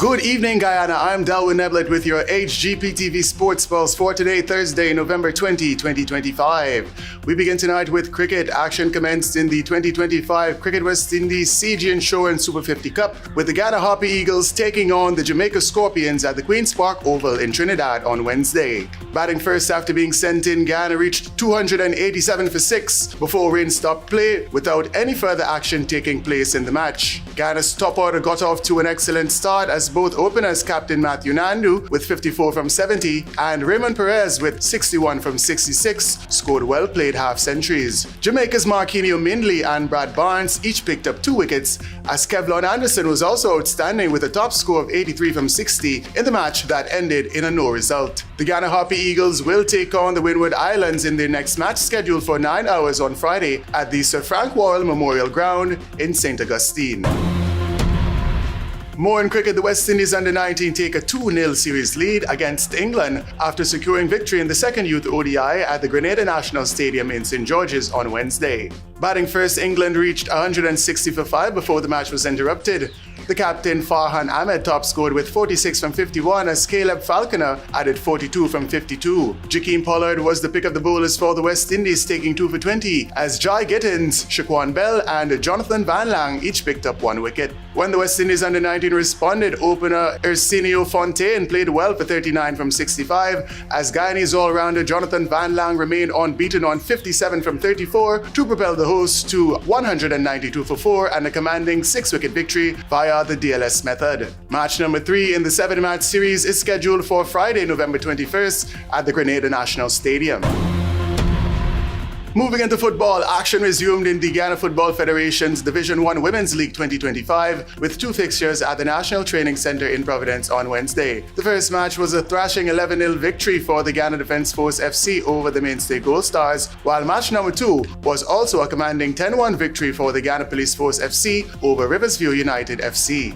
Good evening, Guyana. I'm Delwin Neblett with your HGPTV Sports Pulse for today, Thursday, November 20, 2025. We begin tonight with cricket. Action commenced in the 2025 Cricket West Indies CG Insurance Super 50 Cup, with the Guyana Harpy Eagles taking on the Jamaica Scorpions at the Queen's Park Oval in Trinidad on Wednesday. Batting first after being sent in, Guyana reached 287 for 6 before rain stopped play, without any further action taking place in the match. Guyana's top order got off to an excellent start as both openers, Captain Matthew Nandu with 54 from 70 and Raymond Perez with 61 from 66, scored well-played half-centuries. Jamaica's Marquino, Mindley and Brad Barnes each picked up 2 wickets, as Kevlon Anderson was also outstanding with a top score of 83 from 60 in the match that ended in a no result. The Guyana Harpy Eagles will take on the Windward Islands in their next match, scheduled for 9 hours on Friday at the Sir Frank Worrell Memorial Ground in Saint Augustine. More in cricket, the West Indies under-19 take a 2-0 series lead against England after securing victory in the second youth ODI at the Grenada National Stadium in St. George's on Wednesday. Batting first, England reached 160 for 5 before the match was interrupted. The captain Farhan Ahmed top scored with 46 from 51 as Caleb Falconer added 42 from 52. Jakeem Pollard was the pick of the bowlers for the West Indies, taking 2 for 20 as Jai Gittins, Shaquan Bell and Jonathan Van Lang each picked up 1 wicket. When the West Indies under-19 responded, opener Arsenio Fontaine played well for 39 from 65 as Guyanese all-rounder Jonathan Van Lang remained unbeaten on 57 from 34 to propel the hosts to 192 for 4 and a commanding 6-wicket victory via the DLS method. Match number 3 in the 7-match series is scheduled for Friday, November 21st at the Grenada National Stadium. Moving into football, action resumed in the Guyana Football Federation's Division 1 Women's League 2025 with 2 fixtures at the National Training Center in Providence on Wednesday. The first match was a thrashing 11-0 victory for the Guyana Defence Force FC over the Mainstay Gold Stars, while match number 2 was also a commanding 10-1 victory for the Guyana Police Force FC over Riversview United FC.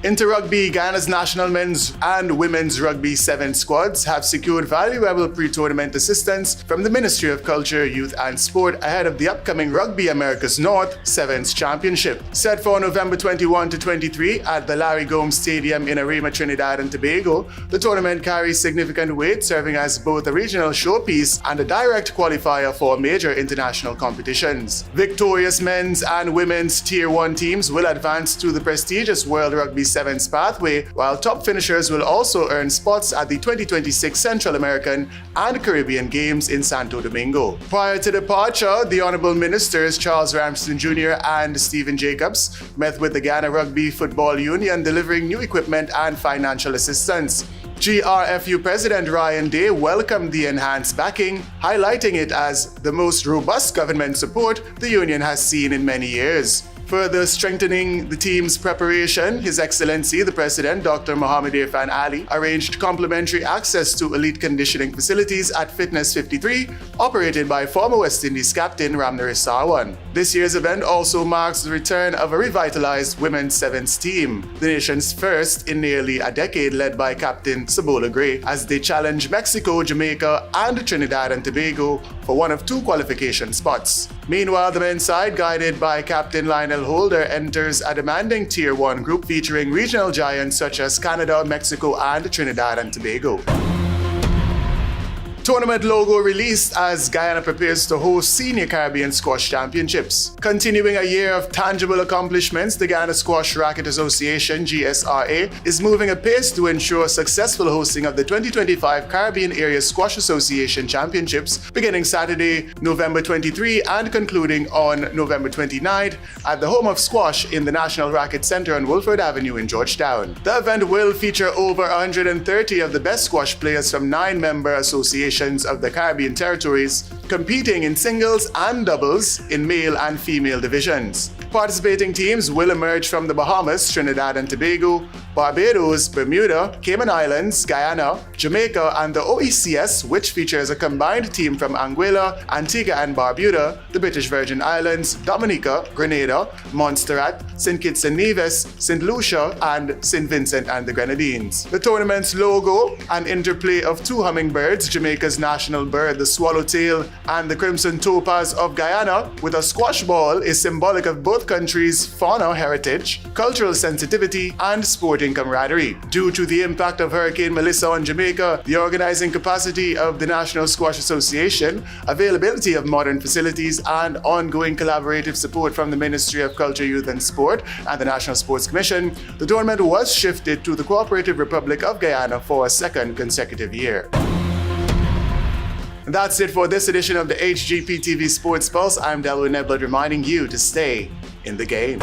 Into rugby, Guyana's national men's and women's rugby 7 squads have secured valuable pre-tournament assistance from the Ministry of Culture, Youth and Sport ahead of the upcoming Rugby America's North Sevens Championship. Set for November 21 to 23 at the Larry Gomes Stadium in Arima, Trinidad and Tobago, the tournament carries significant weight, serving as both a regional showpiece and a direct qualifier for major international competitions. Victorious men's and women's Tier 1 teams will advance to the prestigious World Rugby Sevens pathway, while top finishers will also earn spots at the 2026 Central American and Caribbean Games in Santo Domingo. Prior to departure, the Honorable Ministers Charles Ramsden Jr. and Stephen Jacobs met with the Guyana Rugby Football Union, delivering new equipment and financial assistance. GRFU President Ryan Day welcomed the enhanced backing, highlighting it as the most robust government support the union has seen in many years. Further strengthening the team's preparation, His Excellency the President, Dr. Mohammed Irfan Ali, arranged complimentary access to elite conditioning facilities at Fitness 53, operated by former West Indies captain Ramner Sarwan. This year's event also marks the return of a revitalized women's sevens team, the nation's first in nearly a decade, led by Captain Sabola Gray, as they challenge Mexico, Jamaica, and Trinidad and Tobago for one of 2 qualification spots. Meanwhile, the men's side, guided by Captain Lionel Holder, enters a demanding Tier 1 group featuring regional giants such as Canada, Mexico, and Trinidad and Tobago. Tournament logo released as Guyana prepares to host Senior Caribbean Squash Championships. Continuing a year of tangible accomplishments, the Guyana Squash Racket Association, GSRA, is moving apace to ensure successful hosting of the 2025 Caribbean Area Squash Association Championships, beginning Saturday, November 23 and concluding on November 29 at the home of squash in the National Racket Center on Wolford Avenue in Georgetown. The event will feature over 130 of the best squash players from 9 member associations of the Caribbean territories, competing in singles and doubles in male and female divisions. Participating teams will emerge from the Bahamas, Trinidad and Tobago, Barbados, Bermuda, Cayman Islands, Guyana, Jamaica, and the OECS, which features a combined team from Anguilla, Antigua and Barbuda, the British Virgin Islands, Dominica, Grenada, Montserrat, St. Kitts and Nevis, St. Lucia, and St. Vincent and the Grenadines. The tournament's logo, an interplay of 2 hummingbirds, Jamaica's national bird, the swallowtail, and the crimson topaz of Guyana, with a squash ball, is symbolic of both both countries' fauna heritage, cultural sensitivity, and sporting camaraderie. Due to the impact of Hurricane Melissa on Jamaica, the organizing capacity of the National Squash Association, availability of modern facilities, and ongoing collaborative support from the Ministry of Culture, Youth and Sport and the National Sports Commission, the tournament was shifted to the Cooperative Republic of Guyana for a second consecutive year. And that's it for this edition of the HGPTV Sports Pulse. I'm Delwin Neblett reminding you to stay in the game.